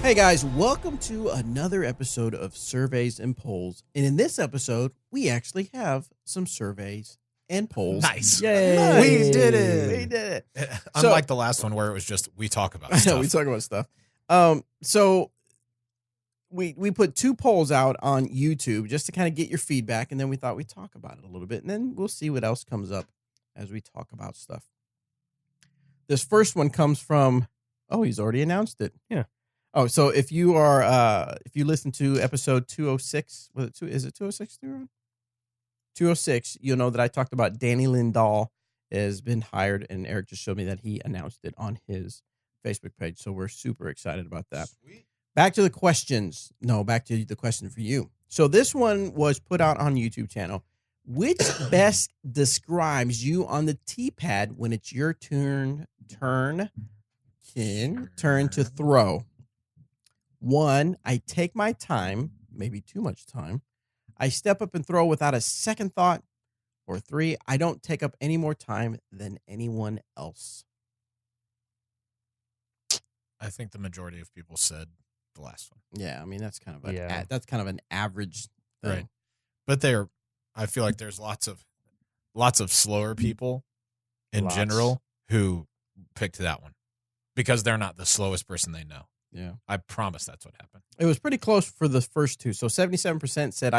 Hey guys, welcome to another episode of Surveys and Polls. And in this episode, we actually have some surveys and polls. Nice. Yay! Nice. We did it. We did it. Unlike the last one where it was just we talk about I stuff. know, we talk about stuff. So we put two polls out on YouTube just to kind of get your feedback, and then we thought we'd talk about it a little bit, and then we'll see what else comes up as we talk about stuff. This first one comes from, he's already announced it. Yeah. Oh, so if you are if you listen to episode 206, is it 206? 206, you'll know that I talked about Danny Lindahl has been hired, and Eric just showed me that he announced it on his Facebook page. So we're super excited about that. Sweet. Back to the questions. No, back to the question for you. So this one was put out on YouTube channel. Which best describes you on the teepad when it's your turn to throw? 1, I take my time, maybe too much time. I step up and throw without a second thought. Or 3, I don't take up any more time than anyone else. I think the majority of people said the last one. Yeah, I mean that's kind of an average thing. Right. But I feel like there's lots of slower people in general who picked that one because they're not the slowest person they know. Yeah. I promise that's what happened. It was pretty close for the first two. So 77% said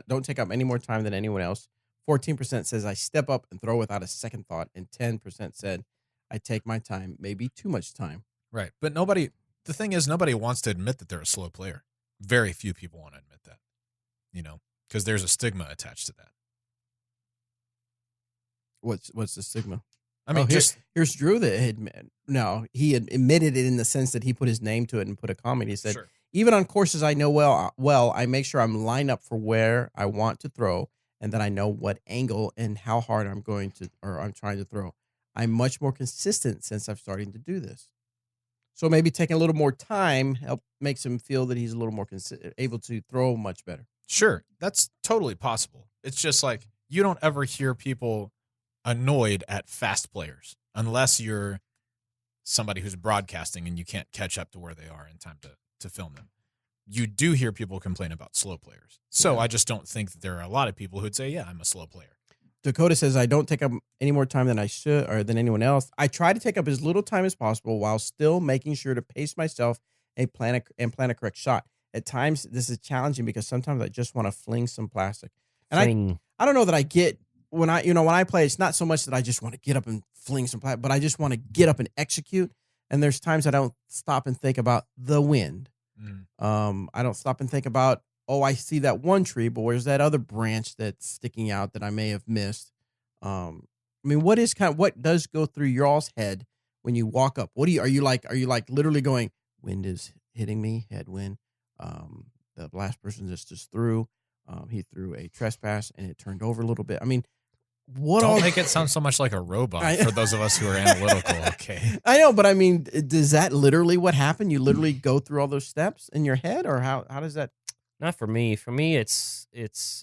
don't take up any more time than anyone else. 14% says I step up and throw without a second thought, and 10% said I take my time, maybe too much time. Right. But the thing is, nobody wants to admit that they're a slow player. Very few people want to admit that, because there's a stigma attached to that. What's the stigma? I mean, here's Drew that he had admitted it in the sense that he put his name to it and put a comment. He said, Sure. Even on courses I know well, I make sure I'm lined up for where I want to throw, and that I know what angle and how hard I'm trying to throw. I'm much more consistent since I've started to do this. So maybe taking a little more time makes him feel that he's a little more able to throw much better. Sure, that's totally possible. It's just like you don't ever hear people annoyed at fast players unless you're somebody who's broadcasting and you can't catch up to where they are in time to film them. You do hear people complain about slow players. So yeah. I just don't think that there are a lot of people who'd say, yeah, I'm a slow player. Dakota says, I don't take up any more time than I should or than anyone else. I try to take up as little time as possible while still making sure to pace myself and plan a correct shot. At times, this is challenging because sometimes I just want to fling some plastic. And I don't know that I get when I play, it's not so much that I just want to get up and fling some plastic, but I just want to get up and execute. And there's times I don't stop and think about the wind. I don't stop and think about, I see that one tree, but where's that other branch that's sticking out that I may have missed? I mean, what does go through y'all's head when you walk up? Are you like literally going, wind is hitting me, headwind? The last person just threw. He threw a trespass and it turned over a little bit. I mean, don't make it sound so much like a robot for those of us who are analytical. Okay. I know, but I mean, does that literally what happened? You literally go through all those steps in your head, or how does that? Not for me. For me, it's.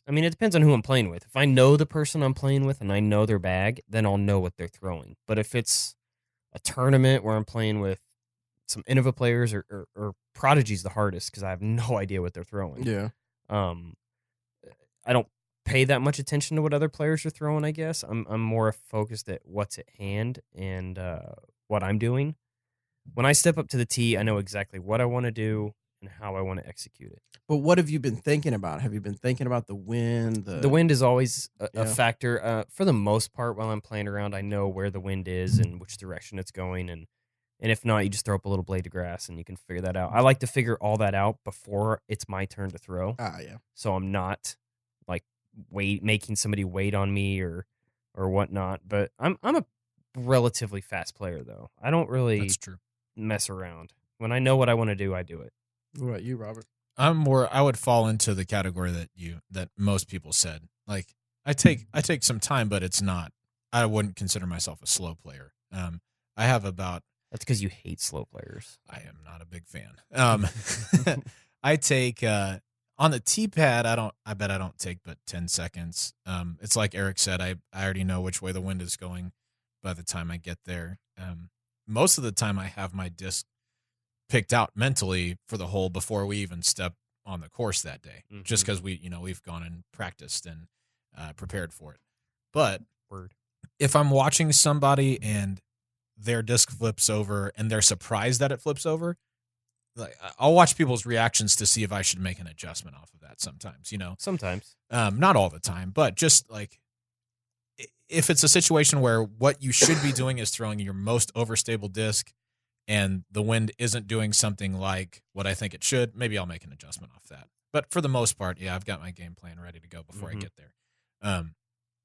I mean, it depends on who I'm playing with. If I know the person I'm playing with and I know their bag, then I'll know what they're throwing. But if it's a tournament where I'm playing with some Innova players or Prodigy's the hardest because I have no idea what they're throwing. Yeah. I don't pay that much attention to what other players are throwing, I guess. I'm more focused at what's at hand and what I'm doing. When I step up to the tee, I know exactly what I want to do and how I want to execute it. But what have you been thinking about? Have you been thinking about the wind? The wind is always a factor. For the most part, while I'm playing around, I know where the wind is and which direction it's going. And if not, you just throw up a little blade of grass and you can figure that out. I like to figure all that out before it's my turn to throw. Yeah. So I'm not like making somebody wait on me or whatnot. But I'm a relatively fast player, though. I don't really mess around. When I know what I want to do, I do it. What about you, Robert? I would fall into the category that most people said. Like I take some time, but it's not. I wouldn't consider myself a slow player. I have about. That's because you hate slow players. I am not a big fan. I take on the teepad. I bet I don't take but 10 seconds. It's like Eric said. I already know which way the wind is going by the time I get there. Most of the time, I have my disc picked out mentally for the hole before we even step on the course that day, just Mhm. because we've gone and practiced and prepared for it. But Word. if I'm watching somebody and their disc flips over and they're surprised that it flips over, like I'll watch people's reactions to see if I should make an adjustment off of that sometimes, Sometimes. not all the time, but just like if it's a situation where what you should be doing is throwing your most overstable disc and the wind isn't doing something like what I think it should, maybe I'll make an adjustment off that. But for the most part, yeah, I've got my game plan ready to go before I Mhm. get there.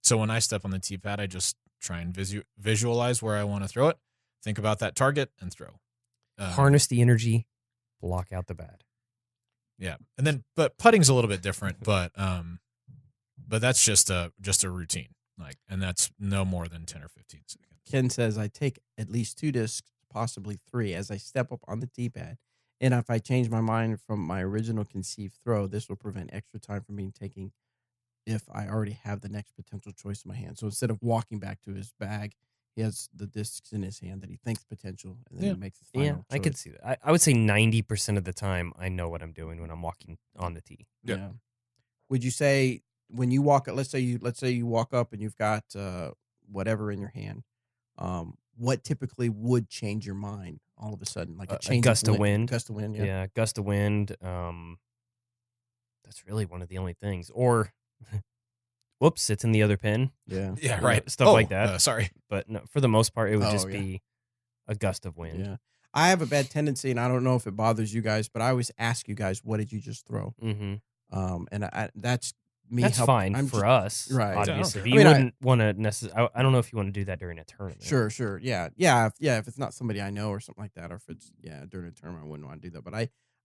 So when I step on the tee pad, I just try and visualize where I want to throw it, think about that target, and throw. Harness the energy, block out the bad. Yeah, and then but putting's a little bit different, but that's just a routine, like, and that's no more than 10 or 15 seconds. Ken says, I take at least 2 discs, possibly 3, as I step up on the tee pad. And if I change my mind from my original conceived throw, this will prevent extra time from being taken if I already have the next potential choice in my hand. So instead of walking back to his bag, he has the discs in his hand that he thinks potential, and then Yeah. he makes his final Yeah, choice. I could see that. I would say 90% of the time I know what I'm doing when I'm walking on the tee. Yeah. Yeah. Would you say when you walk, let's say you walk up and you've got whatever in your hand, what typically would change your mind all of a sudden, like a A change gust of wind. Gust of wind, yeah. Yeah, gust of wind. That's really one of the only things. Or, whoops, it's in the other pin. Yeah. Yeah, You know, right. stuff like that. Sorry. But no, for the most part, it would Oh, just yeah. be a gust of wind. Yeah. I have a bad tendency, and I don't know if it bothers you guys, but I always ask you guys, what did you just throw? Mm-hmm. And that's me. That's fine I'm for just, us, right? obviously. I But mean, you wouldn't want to necessarily. I don't know if you want to do that during a tournament. Sure. Yeah. If it's not somebody I know or something like that, or if it's during a tournament, I wouldn't want to do that. But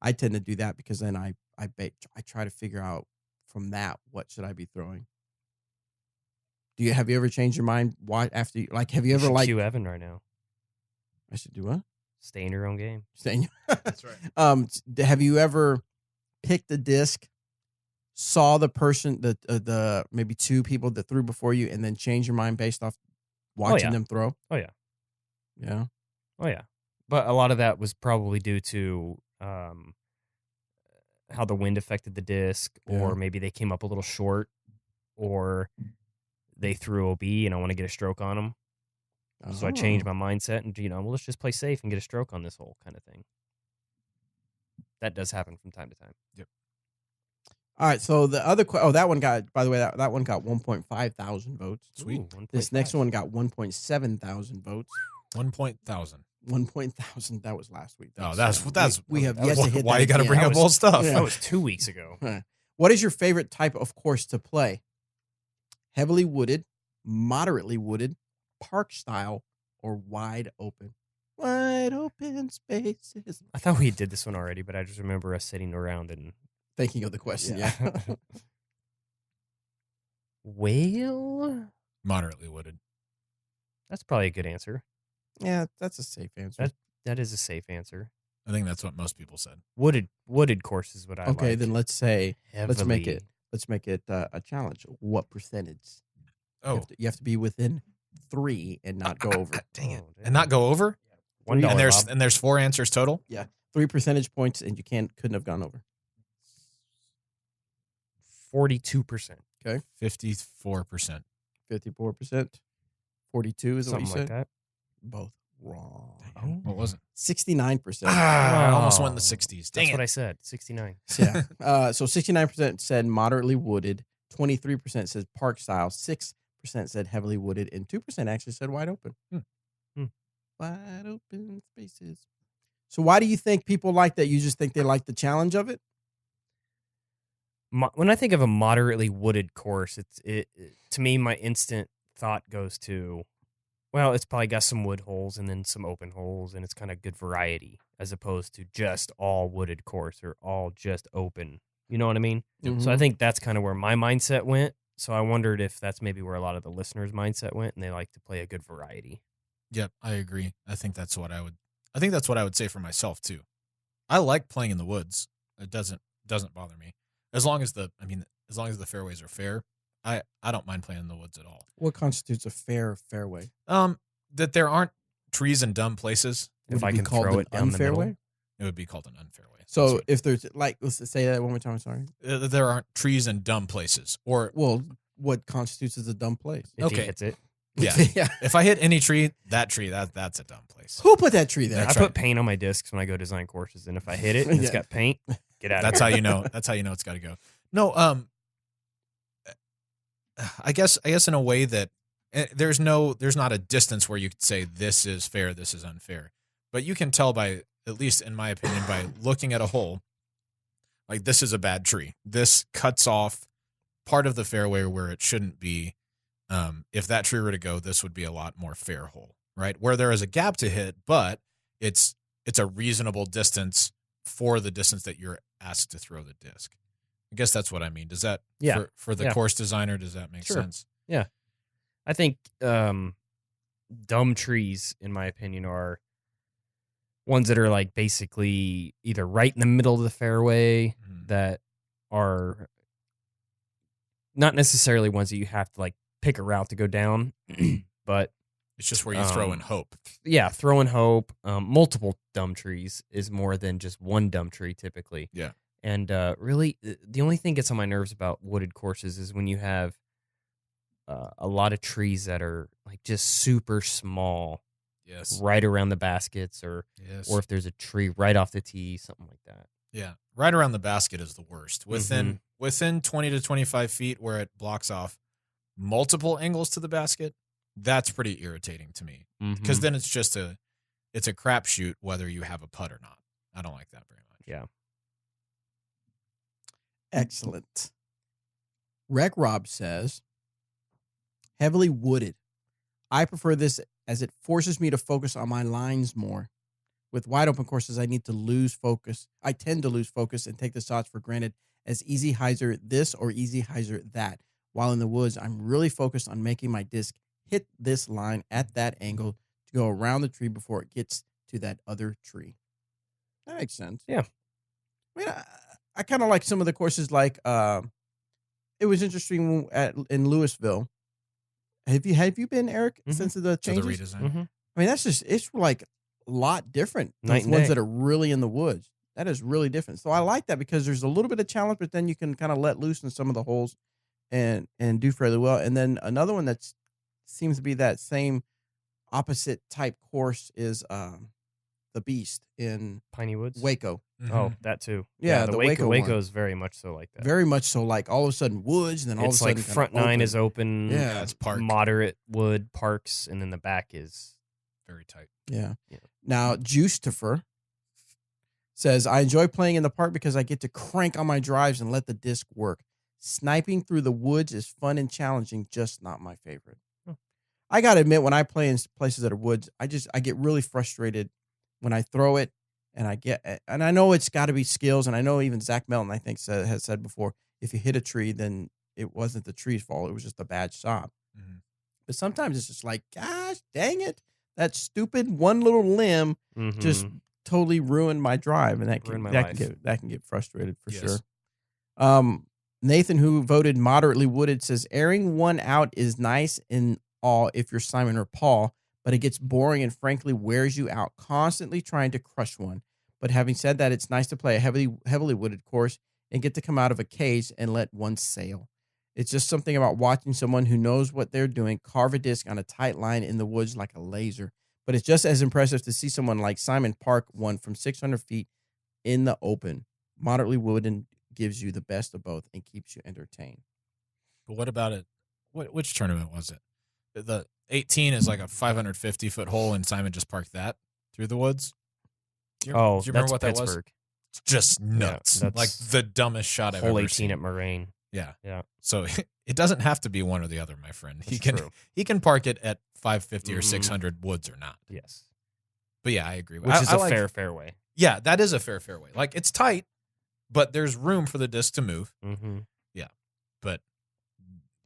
I tend to do that because then I try to figure out from that what should I be throwing. Have you ever changed your mind? Why after have you You ever should like cue Evan right now. I should do what? Stay in your own game. Staying. That's right. Have you ever picked a disc, saw the person, the maybe 2 people that threw before you, and then changed your mind based off watching them throw? Oh yeah. Yeah. Oh yeah. But a lot of that was probably due to how the wind affected the disc, or Yeah. maybe they came up a little short, or they threw OB and I want to get a stroke on them. So I changed Oh. my mindset and, well, let's just play safe and get a stroke on this hole kind of thing. That does happen from time to time. Yep. All right. So the other that one got, by the way, that one got 1.5 thousand votes. Sweet. Ooh, This next 1.5. one got 1.7 thousand votes. 1,000. 1,000. That was last week. That's we have that yet was- to hit why that you got to again. bring That up was- old stuff. Yeah. That was 2 weeks ago. What is your favorite type of course to play? Heavily wooded, moderately wooded, park style, or wide open? Wide open spaces. I thought we did this one already, but I just remember us sitting around and Thinking of the question, yeah. Well, Moderately wooded. that's probably a good answer. Yeah, that's a safe answer. That is a safe answer. I think that's what most people said. Wooded course is what I like. Okay, then let's make Heavily. it a challenge. What percentage? Oh, You have to be within 3 and not go over. dang it. Oh, And not go over? $1, Bob. And there's 4 answers total? 3 percentage points, and you couldn't have gone over. 42%. 54%. 54%. 42 is what you Something said. like that. Both wrong. What was it? 69%. I almost went in the Oh, 60s. Dang That's it. what I said. 69. Yeah. So 69% said moderately wooded, 23% said park style, 6% said heavily wooded, and 2% actually said wide open. Wide open spaces. So why do you think people like that? You just think they like the challenge of it? When I think of a moderately wooded course, it to me, my instant thought goes to, well, it's probably got some wood holes and then some open holes, and it's kind of good variety as opposed to just all wooded course or all just open. You know what I mean? So I think that's kind of where my mindset went. So I wondered if that's maybe where a lot of the listeners' mindset went, and they like to play a good variety. Yep, I agree. I think that's what I would say for myself too. I like playing in the woods. It doesn't bother me. As long as the fairways are fair, I don't mind playing in the woods at all. What constitutes a fair fairway? That there aren't trees in dumb places. Would If it I be can called throw an it down the unfairway? middle. It would be called an unfairway. So if there's like, let's say that one more time. I'm sorry. There aren't trees in dumb places, or Well, what constitutes as a dumb place? If he Okay. hits it. yeah. Yeah. If I hit any tree, that's a dumb place. Who put that tree there? I put paint on my discs when I go design courses, and if I hit it and it's Yeah. got paint, get out That's of how here. you know. That's how you know it's got to go. No, I guess in a way that there's not a distance where you could say this is fair, this is unfair, but you can tell by, at least in my opinion, by looking at a hole, like this is a bad tree. This cuts off part of the fairway where it shouldn't be. If that tree were to go, this would be a lot more fair hole, right? Where there is a gap to hit, but it's a reasonable distance for the distance that you're asked to throw the disc. I guess that's what I mean. Does that, for the course designer, does that make sense? Yeah. I think dumb trees, in my opinion, are ones that are like basically either right in the middle of the fairway that are not necessarily ones that you have to like pick a route to go down, but It's just where you throw in hope. yeah, throw in hope. Multiple dumb trees is more than just one dumb tree typically. Yeah. And really, the only thing gets on my nerves about wooded courses is when you have a lot of trees that are like just super small, Yes. right around the baskets, or if there's a tree right off the tee, something like that. Yeah. Right around the basket is the worst. Within 20 to 25 feet where it blocks off multiple angles to the basket, that's pretty irritating to me. Because then it's just a crapshoot whether you have a putt or not. I don't like that very much. Yeah. Excellent. Rec Rob says, heavily wooded. I prefer this as it forces me to focus on my lines more. With wide open courses, I need to lose focus. I tend to lose focus and take the shots for granted as easy hyzer this or easy hyzer that. While in the woods, I'm really focused on making my disc hit this line at that angle to go around the tree before it gets to that other tree. That makes sense. Yeah. I mean, I kind of like some of the courses. Like, it was interesting in Louisville. Have you been, Eric, since the So the changes? redesign. I mean, it's like a lot different than Night and ones day. that are really in the woods. That is really different. So I like that because there's a little bit of challenge, but then you can kind of let loose in some of the holes and do fairly well. And then another one that seems to be that same opposite type course is the Beast in Piney Woods. Waco. Oh, that too. Yeah, the Waco one. Waco is very much so like that. Very much so. Like all of a sudden woods, and then all It's of a like sudden front kinda nine open. is open. Yeah, it's park. Moderate wood parks, and then the back is Very tight. Yeah. Yeah. Now, Juicefer says, I enjoy playing in the park because I get to crank on my drives and let the disc work. Sniping through the woods is fun and challenging, just not my favorite. I got to admit, when I play in places that are woods, I get really frustrated when I throw it, and I know it's got to be skills, and I know even Zach Melton, I think, has said before, if you hit a tree, then it wasn't the tree's fault. It was just a bad shot. But sometimes it's just like, gosh, dang it. That stupid one little limb just totally ruined my drive, and that can get frustrated for sure. Nathan, who voted moderately wooded, says airing one out is nice in all if you're Simon or Paul, but it gets boring and frankly wears you out constantly trying to crush one. But having said that, it's nice to play a heavily wooded course and get to come out of a cage and let one sail. It's just something about watching someone who knows what they're doing carve a disc on a tight line in the woods like a laser. But it's just as impressive to see someone like Simon park one from 600 feet in the open. Moderately wooden gives you the best of both and keeps you entertained. But what about it? Which tournament was it? The 18 is like a 550-foot hole, and Simon just parked that through the woods. Do you remember that's what that was? Pittsburgh. It's just nuts. Yeah, like the dumbest shot I've Hole ever 18 seen. at Moraine. Yeah. Yeah. So it doesn't have to be one or the other, my friend. That's true. He can park it at 550 or 600 woods or not. Yes. But yeah, I agree. Which is a fair fairway. Yeah, that is a fair fairway. Like it's tight, but there's room for the disc to move. Yeah. But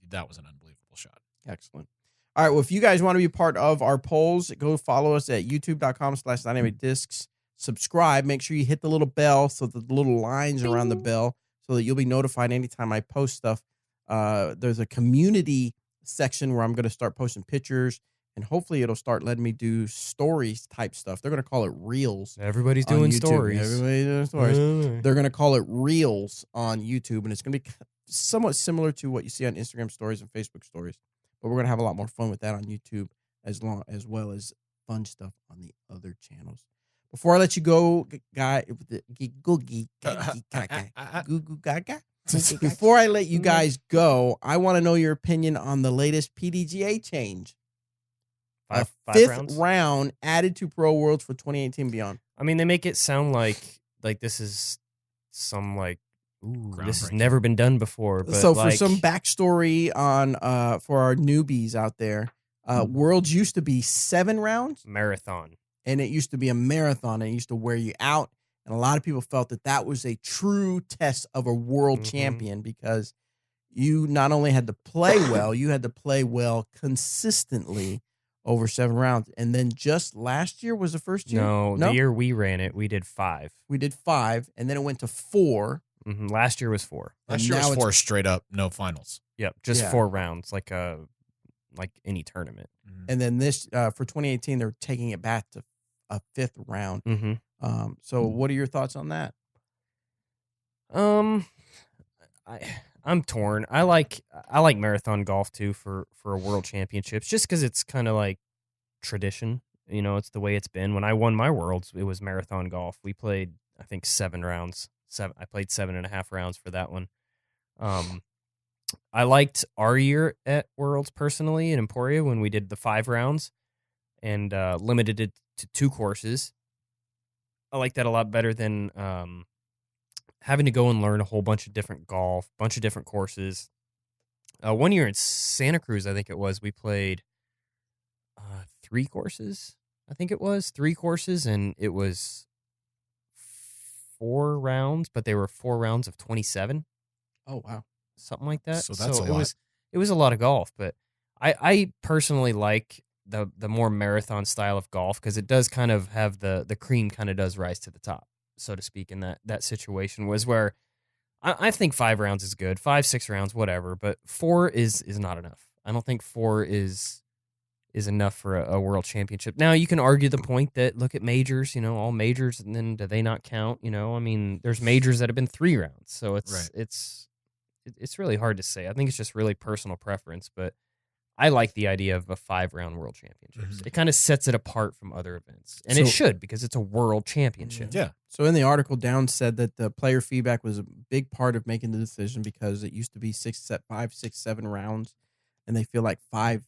that was an unbelievable shot. Excellent. All right. Well, if you guys want to be part of our polls, go follow us at youtube.com/dynamicdiscs. Subscribe. Make sure you hit the little bell so that the little lines around the bell so that you'll be notified anytime I post stuff. There's a community section where I'm going to start posting pictures and hopefully it'll start letting me do stories type stuff. They're gonna call it reels. Everybody's On doing YouTube. stories. Everybody's doing stories. They're gonna call it reels on YouTube, and it's gonna be somewhat similar to what you see on Instagram stories and Facebook stories. But we're gonna have a lot more fun with that on YouTube as well as fun stuff on the other channels. Before I let you go, before I let you guys go, I want to know your opinion on the latest PDGA change. Five fifth rounds? round added to Pro Worlds for 2018 beyond. I mean, they make it sound like this is some this has Groundbreaking. never been done before. But So for some backstory on for our newbies out there, Worlds used to be 7 rounds, marathon. and it used to be a marathon. It used to wear you out, and a lot of people felt that was a true test of a world champion because you not only had to play well, you had to play well consistently over 7 rounds. And then just last year was the first year? No, the year we ran it, we did 5. We did 5, and then it went to 4. Last year was 4. Last year was 4 straight up, no finals. Yep, just 4 rounds, like any tournament. And then this for 2018, they're taking it back to a 5th round. So what are your thoughts on that? I'm torn. I like marathon golf too for a world championships, just because it's kind of like tradition. You know, it's the way it's been. When I won my worlds, it was marathon golf. We played, I think, 7 rounds. I played 7.5 rounds for that one. I liked our year at Worlds personally in Emporia when we did the 5 rounds and limited it to 2 courses. I like that a lot better than having to go and learn a whole bunch of different golf, bunch of different courses. One year in Santa Cruz, I think it was, we played 3 courses. I think it was 3 courses, and it was 4 rounds, but they were 4 rounds of 27. Oh, wow. Something like that. So that's a lot. It was a lot of golf, but I personally like the more marathon style of golf because it does kind of have the cream kind of does rise to the top, so to speak, in that situation was where I think 5 rounds is good, 5, 6 rounds, whatever, but 4 is not enough. I don't think 4 is enough for a world championship. Now you can argue the point that look at majors, all majors, and then do they not count? I mean, there's majors that have been 3 rounds, so it's really hard to say. I think it's just really personal preference, but I like the idea of a 5-round world championships. It kind of sets it apart from other events, and it should because it's a world championship. Yeah. So in the article, Down said that the player feedback was a big part of making the decision because it used to be 5, 6, 7 rounds, and they feel like five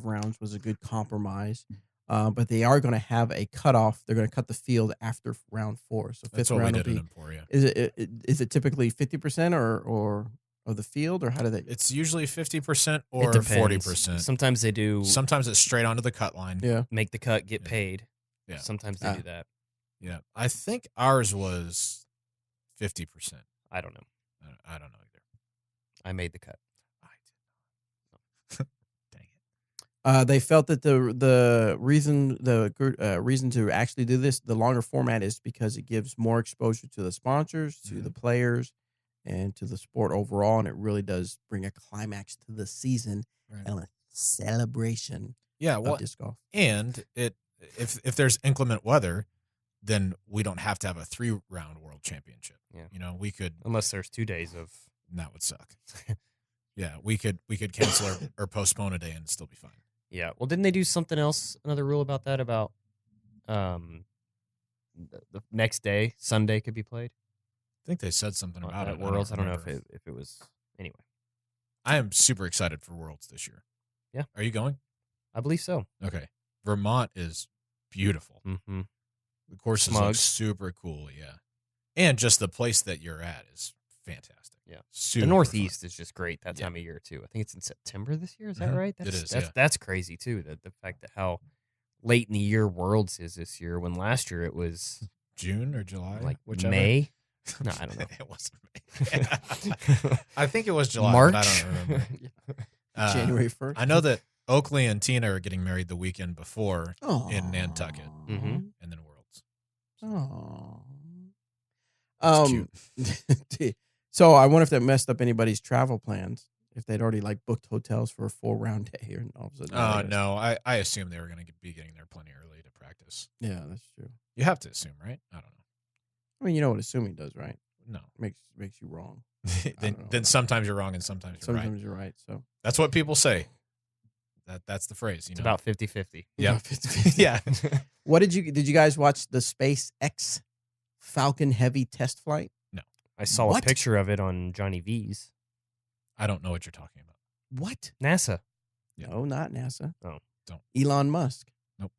rounds was a good compromise. But they are going to have a cutoff. They're going to cut the field after round 4. So That's 5th round what we will did in be. Emporia. Is it typically 50% or of the field, or how do they? It's usually 50% or It depends. 40%. Sometimes they do. Sometimes it's straight onto the cut line. Yeah. Make the cut, get Yeah. paid. Yeah. Sometimes they do that. Yeah. I think ours was 50%. I don't know. I don't know either. I made the cut. I did not. Dang it. They felt that the reason to actually do this, the longer format, is because it gives more exposure to the sponsors, to the players, and to the sport overall, and it really does bring a climax to the season and a celebration of disc golf. And if there's inclement weather, then we don't have to have a 3-round world championship. Yeah. We could, Unless there's 2 days of. that would suck. Yeah, we could cancel or postpone a day and still be fine. Yeah. Well, didn't they do something else? Another rule about that about the next day, Sunday, could be played. I think they said something about at it. Worlds. I don't know remember. if it was. Anyway, I am super excited for Worlds this year. Yeah. Are you going? I believe so. Okay. Vermont is beautiful. Mm-hmm. The courses look super cool. Yeah. And just the place that you're at is fantastic. Yeah. Super The Northeast fun. is just great that time of year too. I think it's in September this year. Is that Mhm. right? It is, That's crazy too. The fact that how late in the year Worlds is this year, when last year it was June or July, like whichever. May. No, I don't know. It wasn't May. I think it was July, March. but I don't remember. January 1st. I know that Oakley and Tina are getting married the weekend before in Nantucket, Mhm. and then Worlds. Oh. It's cute. So I wonder if that messed up anybody's travel plans. if they'd already like booked hotels for a full round day, and all of a sudden. Oh no, I assume they were going to be getting there plenty early to practice. Yeah, that's true. You have to assume, right? I don't know. I mean, you know what assuming does, right? No. Makes you wrong. then sometimes you're wrong and sometimes you're right. Sometimes you're right. So That's what people say. That's the phrase. You It's know, about 50-50. Yeah. 50-50. yeah. What did you guys watch the SpaceX Falcon Heavy test flight? I saw What? a picture of it on Johnny V's. I don't know what you're talking about. What? NASA. Yeah. No, not NASA. Oh. Don't. Elon Musk. Nope.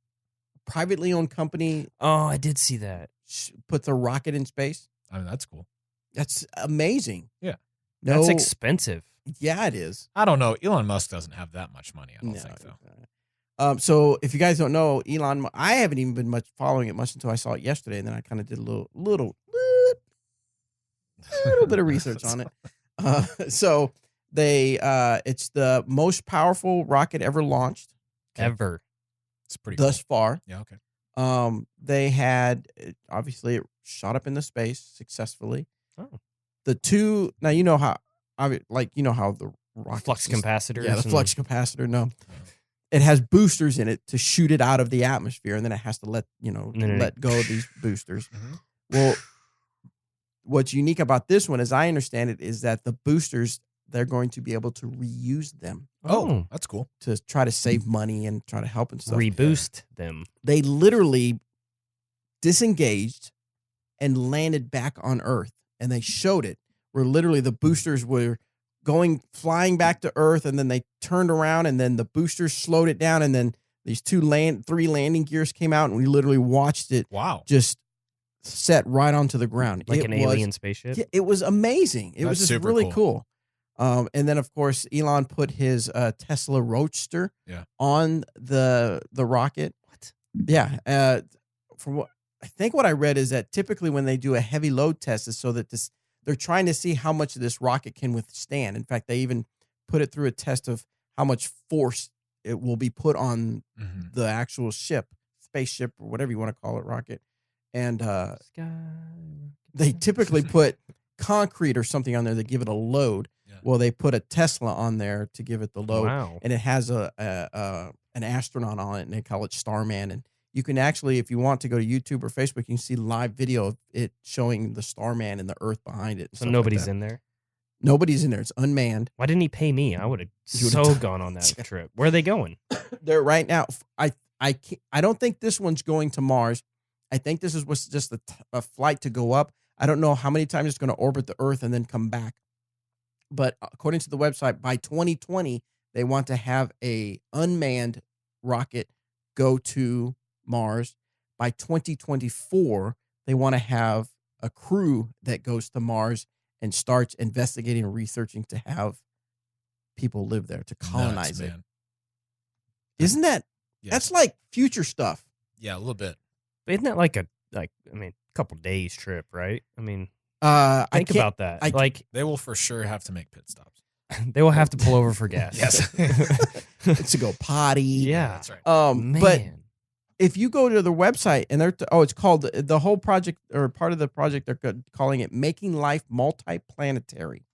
Privately owned company Oh, I did see that. puts a rocket in space. I mean, that's cool. That's amazing. Yeah. No, That's expensive. yeah, it is. I don't know. Elon Musk doesn't have that much money. I don't think it's so. not. So if you guys don't know, I haven't even been following it much until I saw it yesterday, and then I kind of did a little bit of research on it. So it's the most powerful rocket ever launched Okay. Ever. It's pretty thus cool. far. Yeah. Okay. They had obviously it shot up into space successfully. Oh. The two now you know how how the rocket Flux capacitors. Yeah, the and- flux capacitor. No, it has boosters in it to shoot it out of the atmosphere, and then it has to let go of these boosters. Mhm. Well, what's unique about this one, as I understand it, is that the boosters, they're going to be able to reuse them Oh, that's cool. to try to save money and try to help and stuff. Reboost them. They literally disengaged and landed back on Earth, and they showed it where literally the boosters were flying back to Earth, and then they turned around, and then the boosters slowed it down, and then these three landing gears came out, and we literally watched it Wow. just set right onto the ground. Like It an was- alien spaceship. Yeah, it was amazing. It was That's just super really cool. And then of course Elon put his Tesla Roadster on the rocket. What? Yeah. From what I read is that typically when they do a heavy load test is so that they're trying to see how much this rocket can withstand. In fact, they even put it through a test of how much force it will be put on Mhm. the actual spaceship, or whatever you want to call it, rocket. And they typically put concrete or something on there to give it a load. Yeah. Well, they put a Tesla on there to give it the load, Wow. and it has an astronaut on it, and they call it Starman. And you can actually, if you want to go to YouTube or Facebook, you can see live video of it showing the Starman and the Earth behind it. and So stuff nobody's like that. in there. Nobody's in there. It's unmanned. Why didn't he pay me? I would have You would've so done- gone on that trip. Where are they going? They're right now. I don't think this one's going to Mars. I think this was just a flight to go up. I don't know how many times it's going to orbit the Earth and then come back. But according to the website, by 2020, they want to have a unmanned rocket go to Mars. By 2024, they want to have a crew that goes to Mars and starts investigating and researching to have people live there, to colonize Nuts, it. man. Isn't that? Yes. That's like future stuff. Yeah, a little bit. But isn't that like a couple days trip, right? I mean, I think can't- about that. I- Like They will for sure have to make pit stops. they will have to pull over for gas. Yes. It's to go potty. Yeah. That's right. Man. But if you go to their website and it's called the whole project, or part of the project, they're calling it Making Life Multiplanetary.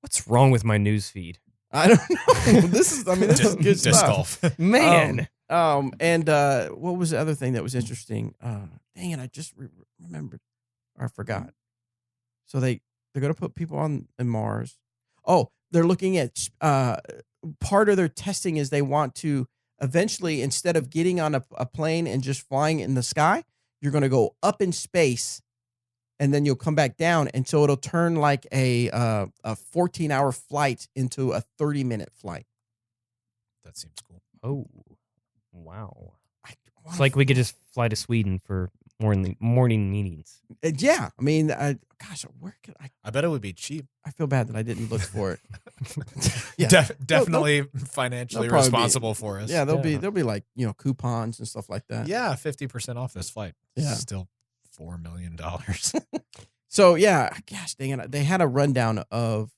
What's wrong with my news feed? I don't know. This is good Disc stuff. golf. Man. And what was the other thing that was interesting? Dang it, I just remembered, or I forgot. So they're going to put people on Mars. Oh, they're looking at part of their testing is they want to eventually, instead of getting on a plane and just flying in the sky, you're going to go up in space, and then you'll come back down, and so it'll turn like a 14-hour flight into a 30-minute flight. That seems cool. Oh. Wow. I It's wanna like we could just fly to Sweden for morning meetings. Yeah, I mean, gosh, where could I bet it would be cheap. I feel bad that I didn't look for it. Yeah, Definitely financially they'll probably be- responsible for us. yeah, there'll Yeah. be like coupons and stuff like that. Yeah, 50% off this flight. Yeah. Still $4 million. So yeah, gosh dang it, they had a rundown of,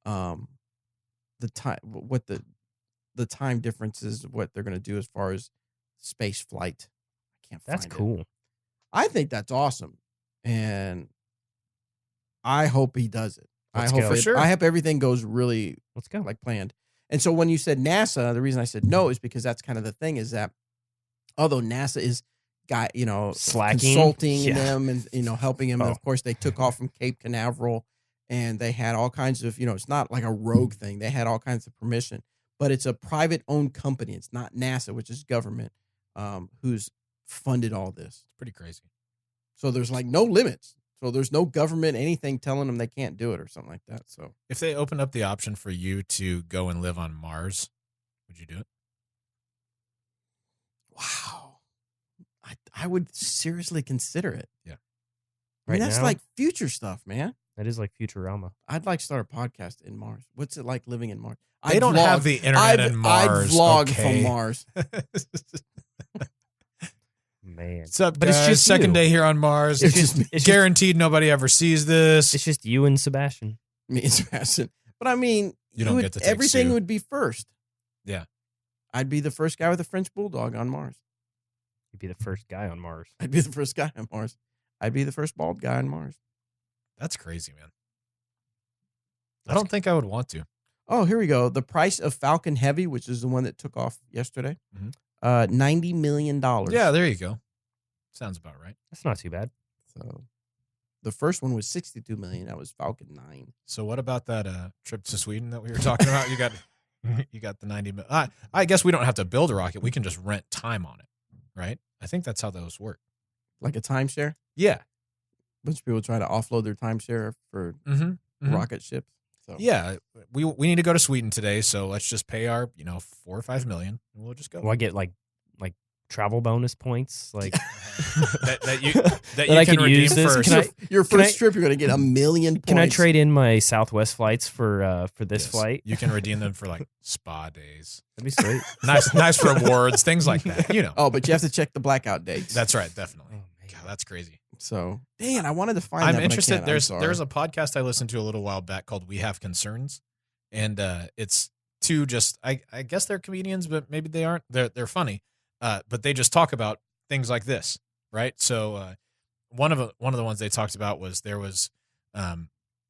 the time, what the time differences of what they're going to do as far as space flight. I can't. That's find it. cool. I think that's awesome, and I hope he does it. Let's go. For sure. I hope everything goes really Let's go. like planned. And so when you said NASA, the reason I said no is because that's kind of the thing is that although NASA is Slacking. consulting Yeah. them and helping them, and Oh. of course they took off from Cape Canaveral and they had all kinds of it's not like a rogue thing. They had all kinds of permission, but it's a private owned company. It's not NASA, which is government, who's funded all this. It's pretty crazy. So there's like no limits. So there's no government anything telling them they can't do it or something like that. So If they opened up the option for you to go and live on Mars, would you do it? wow, I would seriously consider it. Yeah. I mean, Right that's now? like future stuff, man. That is like Futurama. I'd like to start a podcast in Mars. What's it like living in Mars? They don't have the internet in Mars. I'd vlog okay. from Mars. Man. What's up, But guys? it's just Second you. day here on Mars. It's just Guaranteed nobody ever sees this. it's just you and Sebastian. Me and Sebastian. But I mean, You don't would- get to take everything Sue. would be first. Yeah. I'd be the first guy with a French bulldog on Mars. You'd be the first guy on Mars. I'd be the first guy on Mars. I'd be the first bald guy on Mars. That's crazy, man. I don't think I would want to. Oh, here we go. The price of Falcon Heavy, which is the one that took off yesterday, Mhm. $90 million. Yeah, there you go. Sounds about right. That's not too bad. So the first one was $62 million. That was Falcon 9. So what about that trip to Sweden that we were talking about? You got the 90 million. I guess we don't have to build a rocket. We can just rent time on it, right? I think that's how those work. Like a timeshare. Yeah. Bunch of people try to offload their timeshare for Mm-hmm. rocket ships. So Yeah. We need to go to Sweden today, so let's just pay our 4 or 5 million and we'll just go. Well, I get like travel bonus points, like that you That can I could redeem use this. first. Can I- your Can first I- trip, you're going to get 1 million points. Can I trade in my Southwest flights for this Yes. flight? You can redeem them for like spa days. That'd be sweet. Nice rewards, things like that. Oh, but you have to check the blackout dates. That's right, definitely. Oh, man. God, that's crazy. So, Dan, I wanted to find I'm that, interested. But I can't. There's a podcast I listened to a little while back called We Have Concerns, and it's two just I guess they're comedians, but maybe they aren't. They're funny, but they just talk about things like this, right? So one of the ones they talked about was there was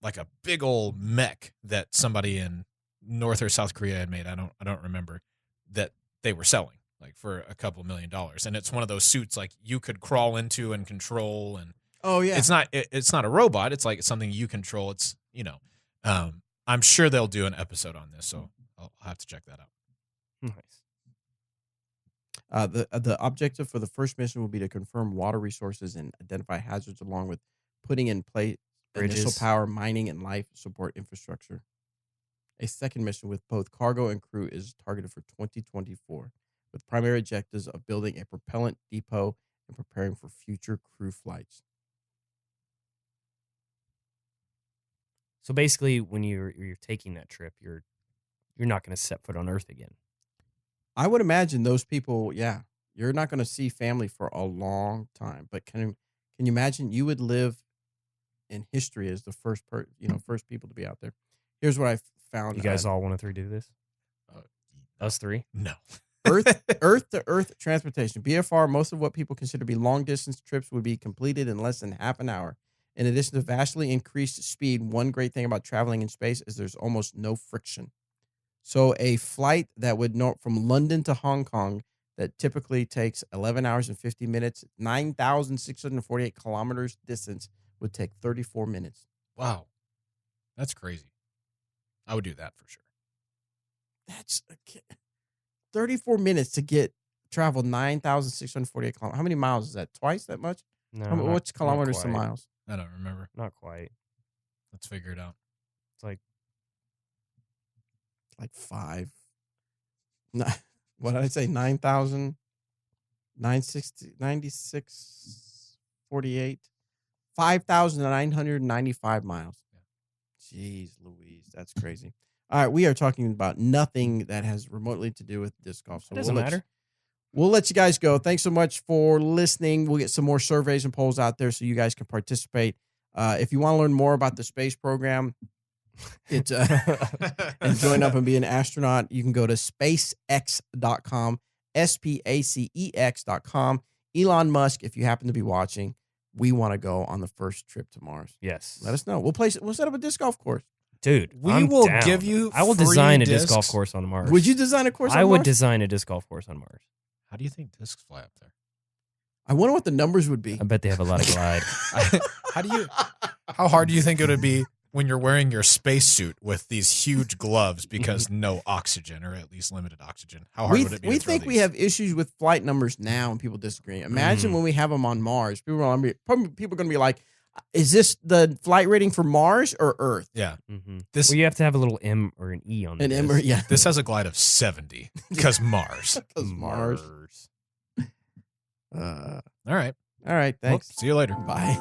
like a big old mech that somebody in North or South Korea had made. I don't remember, that they were selling like for a couple $1 million, and it's one of those suits like you could crawl into and control, and Oh, yeah. it's not a robot. It's like it's something you control. It's I'm sure they'll do an episode on this, so I'll have to check that out. Nice. The objective for the first mission will be to confirm water resources and identify hazards, along with putting in place initial Bridges. power, mining, and life support infrastructure. A second mission with both cargo and crew is targeted for 2024, with primary objectives of building a propellant depot and preparing for future crew flights. So basically, when you're taking that trip, you're not going to set foot on Earth again. I would imagine those people, yeah, you're not going to see family for a long time. But can you imagine you would live in history as the first first people to be out there? Here's what I found. You guys all want to do this? Us three? No. Earth to Earth transportation. BFR, most of what people consider to be long distance trips would be completed in less than half an hour. In addition to vastly increased speed, one great thing about traveling in space is there's almost no friction. So a flight that would from London to Hong Kong that typically takes 11 hours and 50 minutes, 9,648 kilometers distance would take 34 minutes. Wow, that's crazy. I would do that for sure. That's 34 minutes to travel 9,648 kilometers. How many miles is that? Twice that much? No. What's not kilometers to quite. miles? I don't remember. Not quite. Let's figure it out. It's like Like 5. What did I say? 9,000, 960, 96, 48, 5,995 miles. Jeez Louise, that's crazy. All right, we are talking about nothing that has remotely to do with disc golf. So it doesn't matter. We'll let you guys go. Thanks so much for listening. We'll get some more surveys and polls out there so you guys can participate. If you want to learn more about the space program, and join up and be an astronaut, you can go to spacex.com, SPACEX.com. Elon Musk, if you happen to be watching, we want to go on the first trip to Mars. Yes. Let us know. We'll set up a disc golf course. Dude, We I'm will down. give you I will free design a disc golf discs. course on Mars. Would you design a course on I would Mars? design a disc golf course on Mars. How do you think discs fly up there? I wonder what the numbers would be. I bet they have a lot of glide. How hard do you think it would be when you're wearing your spacesuit with these huge gloves because no oxygen, or at least limited oxygen? How hard would it be? We to throw think we these? have issues with flight numbers now, and people disagree. Imagine when we have them on Mars. People are going to be like, "Is this the flight rating for Mars or Earth?" Yeah. Well, you have to have a little M or an E on the An disc. M, yeah. This has a glide of 70 because Mars. 'Cause Mars. All right. All right. Thanks. Well, see you later. Bye.